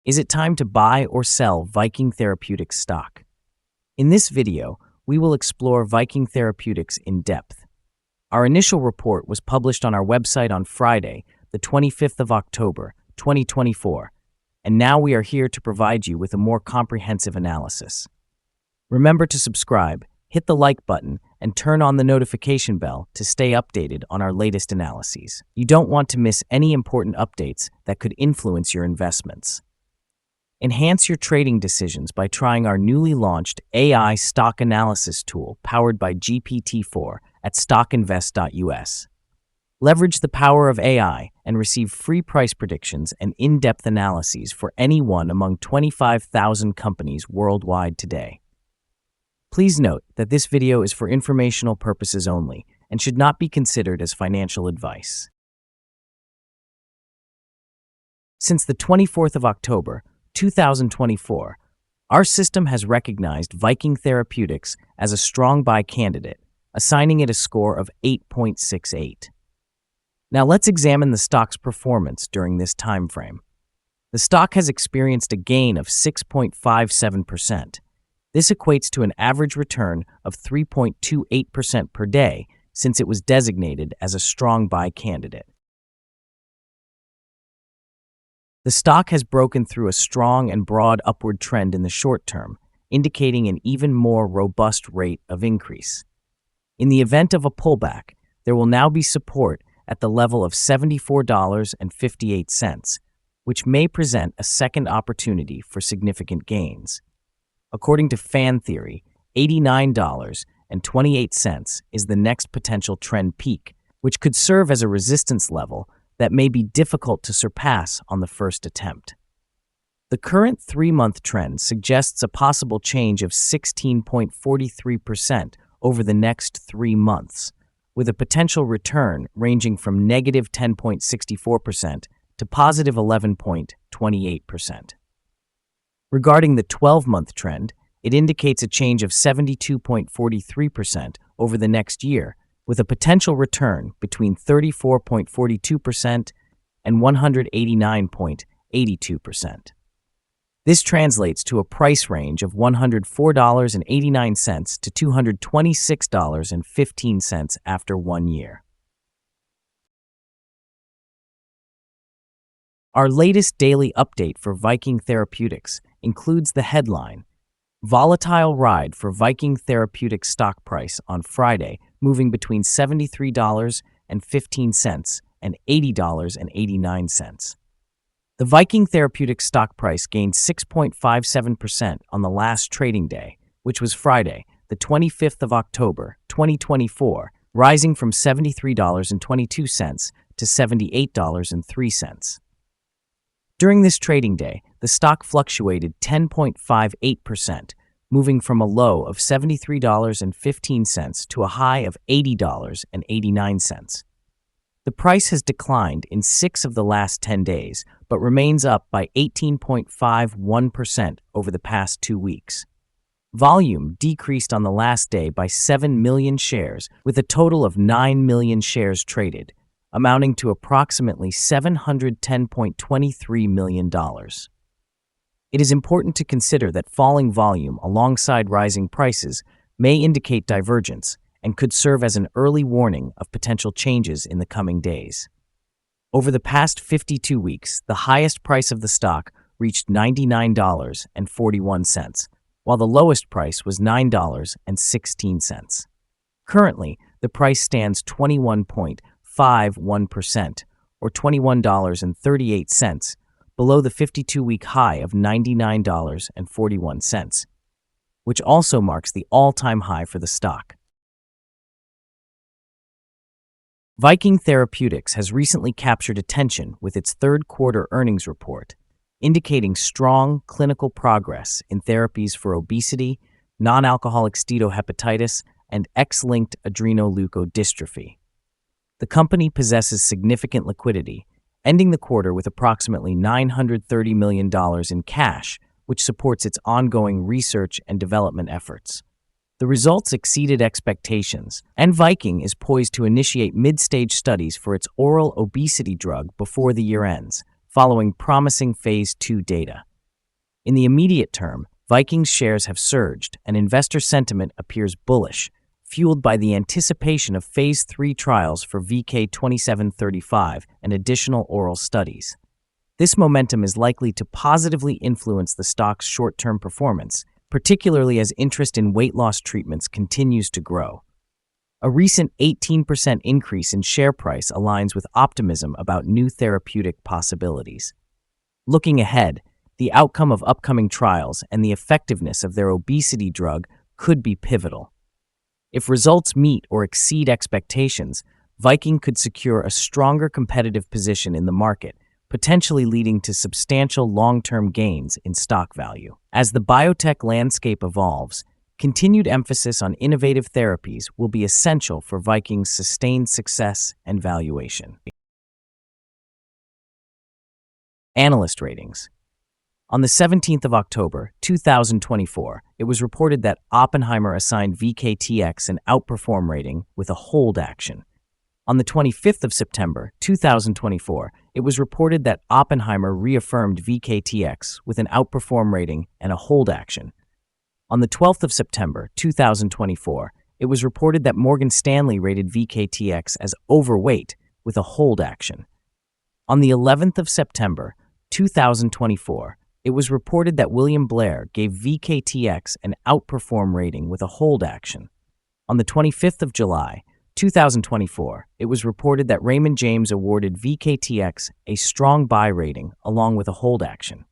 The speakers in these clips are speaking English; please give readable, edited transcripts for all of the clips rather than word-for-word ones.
Is it time to buy or sell Viking Therapeutics stock? In this video, we will explore Viking Therapeutics in depth. Our initial report was published on our website on Friday, the 25th of October, 2024, and now we are here to provide you with a more comprehensive analysis. Remember to subscribe, hit the like button, and turn on the notification bell to stay updated on our latest analyses. You don't want to miss any important updates that could influence your investments. Enhance your trading decisions by trying our newly launched AI stock analysis tool powered by GPT-4 at StockInvest.us. Leverage the power of AI and receive free price predictions and in-depth analyses for any one among 25,000 companies worldwide today. Please note that this video is for informational purposes only and should not be considered as financial advice. Since the 24th of October, 2024, our system has recognized Viking Therapeutics as a strong buy candidate, assigning it a score of 8.68. Now let's examine the stock's performance during this time frame. The stock has experienced a gain of 6.57%. This equates to an average return of 3.28% per day since it was designated as a strong buy candidate. The stock has broken through a strong and broad upward trend in the short term, indicating an even more robust rate of increase. In the event of a pullback, there will now be support at the level of $74.58, which may present a second opportunity for significant gains. According to fan theory, $89.28 is the next potential trend peak, which could serve as a resistance level that may be difficult to surpass on the first attempt. The current 3-month trend suggests a possible change of 16.43% over the next 3 months, with a potential return ranging from negative 10.64% to positive 11.28%. Regarding the 12-month trend, it indicates a change of 72.43% over the next year, with a potential return between 34.42% and 189.82%. This translates to a price range of $104.89 to $226.15 after 1 year. Our latest daily update for Viking Therapeutics includes the headline, Volatile Ride for Viking Therapeutics Stock Price on Friday, moving between $73.15 and $80.89. The Viking Therapeutics stock price gained 6.57% on the last trading day, which was Friday, the 25th of October, 2024, rising from $73.22 to $78.03. During this trading day, the stock fluctuated 10.58%, moving from a low of $73.15 to a high of $80.89. The price has declined in 6 of the last 10 days, but remains up by 18.51% over the past 2 weeks. Volume decreased on the last day by 7 million shares, with a total of 9 million shares traded, amounting to approximately $710.23 million. It is important to consider that falling volume alongside rising prices may indicate divergence and could serve as an early warning of potential changes in the coming days. Over the past 52 weeks, the highest price of the stock reached $99.41, while the lowest price was $9.16. Currently, the price stands 21.51%, or $21.38, below the 52-week high of $99.41, which also marks the all-time high for the stock. Viking Therapeutics has recently captured attention with its third-quarter earnings report, indicating strong clinical progress in therapies for obesity, non-alcoholic steatohepatitis, and X-linked adrenoleukodystrophy. The company possesses significant liquidity, ending the quarter with approximately $930 million in cash, which supports its ongoing research and development efforts. The results exceeded expectations, and Viking is poised to initiate mid-stage studies for its oral obesity drug before the year ends, following promising Phase 2 data. In the immediate term, Viking's shares have surged and investor sentiment appears bullish, fueled by the anticipation of Phase 3 trials for VK2735 and additional oral studies. This momentum is likely to positively influence the stock's short-term performance, particularly as interest in weight loss treatments continues to grow. A recent 18% increase in share price aligns with optimism about new therapeutic possibilities. Looking ahead, the outcome of upcoming trials and the effectiveness of their obesity drug could be pivotal. If results meet or exceed expectations, Viking could secure a stronger competitive position in the market, potentially leading to substantial long-term gains in stock value. As the biotech landscape evolves, continued emphasis on innovative therapies will be essential for Viking's sustained success and valuation. Analyst ratings. On the 17th of October, 2024, it was reported that Oppenheimer assigned VKTX an outperform rating with a hold action. On the 25th of September, 2024, it was reported that Oppenheimer reaffirmed VKTX with an outperform rating and a hold action. On the 12th of September, 2024, it was reported that Morgan Stanley rated VKTX as overweight with a hold action. On the 11th of September, 2024, it was reported that William Blair gave VKTX an outperform rating with a hold action. On the 25th of July, 2024, it was reported that Raymond James awarded VKTX a strong buy rating along with a hold action.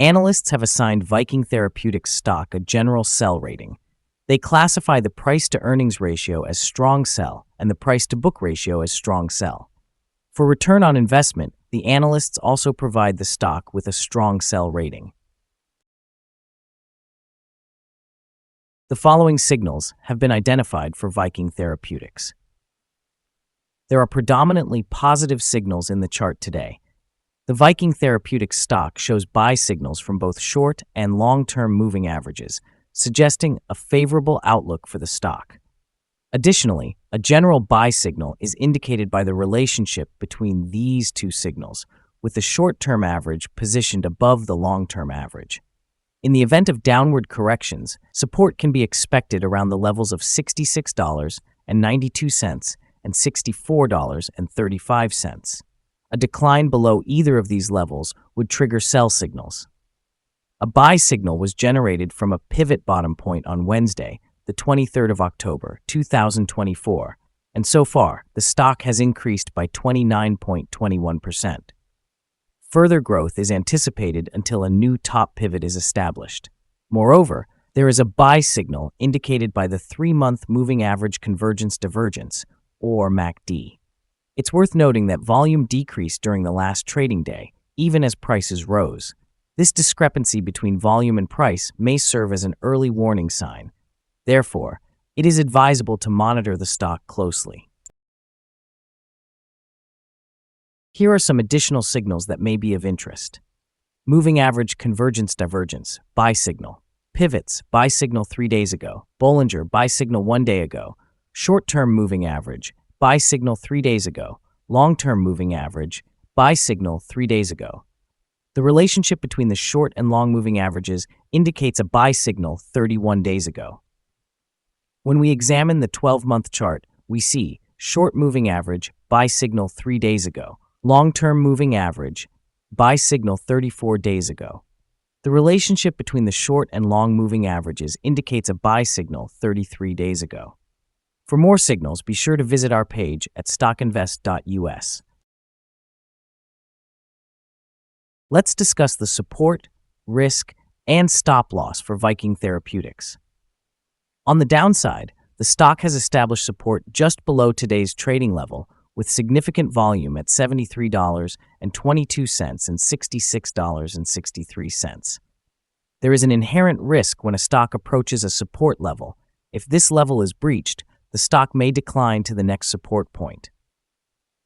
Analysts have assigned Viking Therapeutics stock a general sell rating. They classify the price-to-earnings ratio as strong sell and the price-to-book ratio as strong sell. For return on investment, the analysts also provide the stock with a strong sell rating. The following signals have been identified for Viking Therapeutics. There are predominantly positive signals in the chart today. The Viking Therapeutics stock shows buy signals from both short and long-term moving averages, suggesting a favorable outlook for the stock. Additionally, a general buy signal is indicated by the relationship between these two signals, with the short-term average positioned above the long-term average. In the event of downward corrections, support can be expected around the levels of $66.92 and $64.35. A decline below either of these levels would trigger sell signals. A buy signal was generated from a pivot bottom point on Wednesday, the 23rd of October, 2024, and so far, the stock has increased by 29.21%. Further growth is anticipated until a new top pivot is established. Moreover, there is a buy signal indicated by the 3-month moving average convergence divergence, or MACD. It's worth noting that volume decreased during the last trading day, even as prices rose. This discrepancy between volume and price may serve as an early warning sign. Therefore, it is advisable to monitor the stock closely. Here are some additional signals that may be of interest. Moving average convergence divergence, buy signal. Pivots, buy signal 3 days ago. Bollinger, buy signal 1 day ago. Short-term moving average, buy signal 3 days ago. Long-term moving average, buy signal 3 days ago. The relationship between the short and long moving averages indicates a buy signal 31 days ago. When we examine the 12-month chart, we see short moving average, buy signal 3 days ago. Long-term moving average, buy signal 34 days ago. The relationship between the short and long moving averages indicates a buy signal 33 days ago. For more signals, be sure to visit our page at StockInvest.us. Let's discuss the support, risk, and stop loss for Viking Therapeutics. On the downside, the stock has established support just below today's trading level, with significant volume at $73.22 and $66.63. There is an inherent risk when a stock approaches a support level. If this level is breached, the stock may decline to the next support point.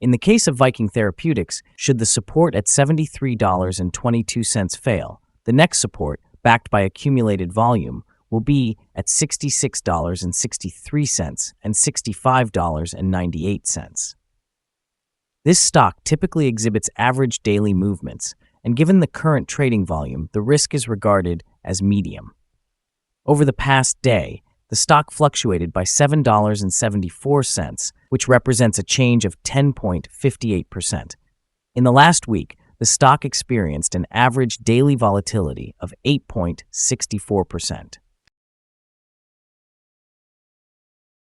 In the case of Viking Therapeutics, should the support at $73.22 fail, the next support, backed by accumulated volume, will be at $66.63 and $65.98. This stock typically exhibits average daily movements, and given the current trading volume, the risk is regarded as medium. Over the past day, the stock fluctuated by $7.74, which represents a change of 10.58%. In the last week, the stock experienced an average daily volatility of 8.64%.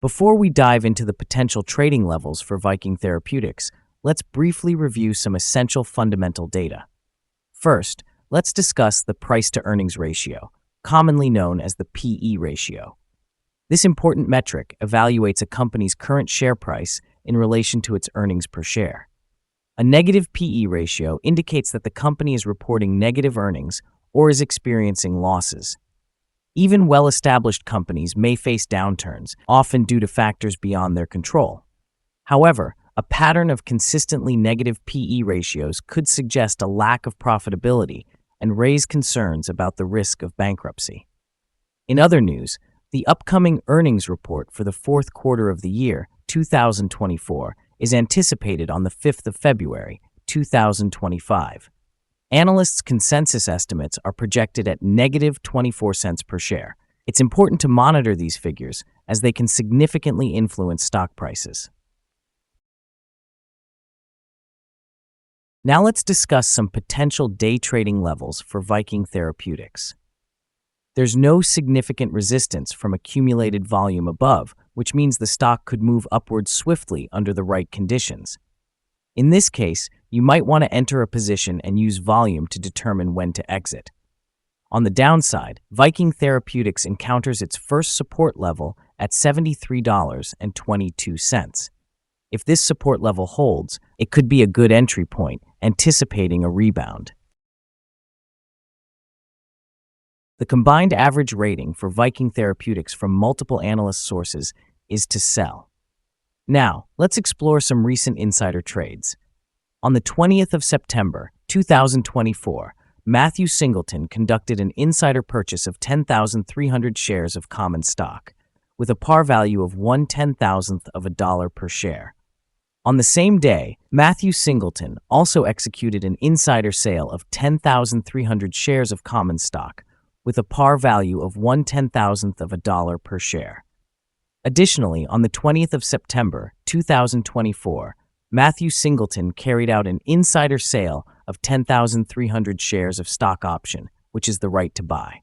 Before we dive into the potential trading levels for Viking Therapeutics, let's briefly review some essential fundamental data. First, let's discuss the price-to-earnings ratio, commonly known as the PE ratio. This important metric evaluates a company's current share price in relation to its earnings per share. A negative PE ratio indicates that the company is reporting negative earnings or is experiencing losses. Even well-established companies may face downturns, often due to factors beyond their control. However, a pattern of consistently negative PE ratios could suggest a lack of profitability and raise concerns about the risk of bankruptcy. In other news, the upcoming earnings report for the fourth quarter of the year, 2024, is anticipated on the 5th of February, 2025. Analysts' consensus estimates are projected at negative 24 cents per share. It's important to monitor these figures as they can significantly influence stock prices. Now let's discuss some potential day trading levels for Viking Therapeutics. There's no significant resistance from accumulated volume above, which means the stock could move upward swiftly under the right conditions. In this case, you might want to enter a position and use volume to determine when to exit. On the downside, Viking Therapeutics encounters its first support level at $73.22. If this support level holds, it could be a good entry point, anticipating a rebound. The combined average rating for Viking Therapeutics from multiple analyst sources is to sell. Now, let's explore some recent insider trades. On the 20th of September, 2024, Matthew Singleton conducted an insider purchase of 10,300 shares of common stock, with a par value of 1/10,000th of a dollar per share. On the same day, Matthew Singleton also executed an insider sale of 10,300 shares of common stock, with a par value of 1/10,000th of a dollar per share. Additionally, on the 20th of September, 2024, Matthew Singleton carried out an insider sale of 10,300 shares of stock option, which is the right to buy.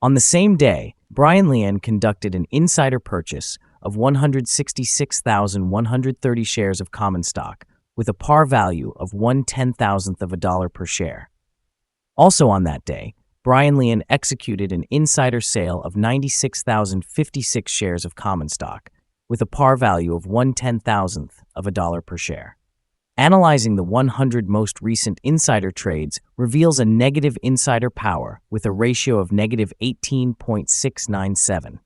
On the same day, Brian Lian conducted an insider purchase of 166,130 shares of common stock, with a par value of 1/10,000th of a dollar per share. Also on that day, Brian Lian executed an insider sale of 96,056 shares of common stock, with a par value of 1/10,000th of a dollar per share. Analyzing the 100 most recent insider trades reveals a negative insider power with a ratio of negative 18.697.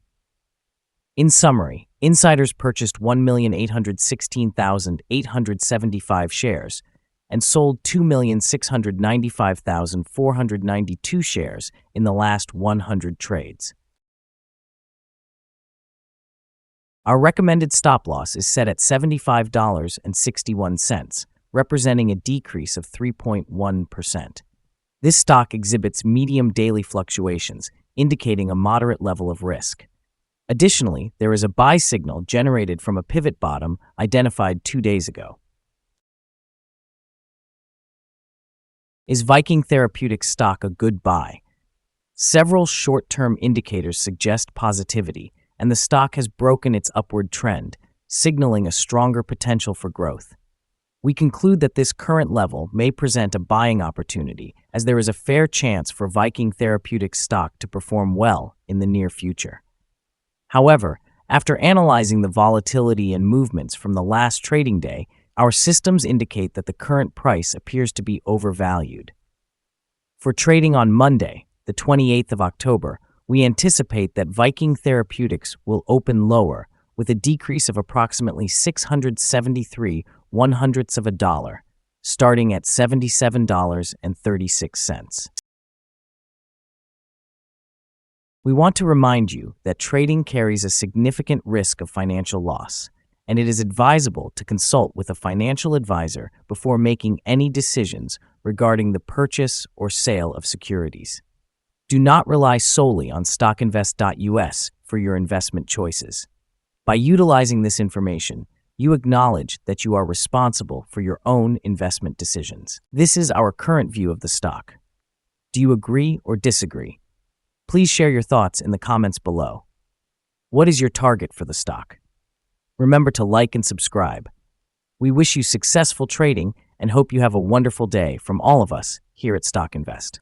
In summary, insiders purchased 1,816,875 shares and sold 2,695,492 shares in the last 100 trades. Our recommended stop loss is set at $75.61, representing a decrease of 3.1%. This stock exhibits medium daily fluctuations, indicating a moderate level of risk. Additionally, there is a buy signal generated from a pivot bottom identified 2 days ago. Is Viking Therapeutics stock a good buy? Several short-term indicators suggest positivity, and the stock has broken its upward trend, signaling a stronger potential for growth. We conclude that this current level may present a buying opportunity, as there is a fair chance for Viking Therapeutics stock to perform well in the near future. However, after analyzing the volatility and movements from the last trading day, our systems indicate that the current price appears to be overvalued. For trading on Monday, the 28th of October, we anticipate that Viking Therapeutics will open lower, with a decrease of approximately 673/100ths of a dollar, starting at $77.36. We want to remind you that trading carries a significant risk of financial loss, and it is advisable to consult with a financial advisor before making any decisions regarding the purchase or sale of securities. Do not rely solely on StockInvest.us for your investment choices. By utilizing this information, you acknowledge that you are responsible for your own investment decisions. This is our current view of the stock. Do you agree or disagree? Please share your thoughts in the comments below. What is your target for the stock? Remember to like and subscribe. We wish you successful trading and hope you have a wonderful day from all of us here at StockInvest.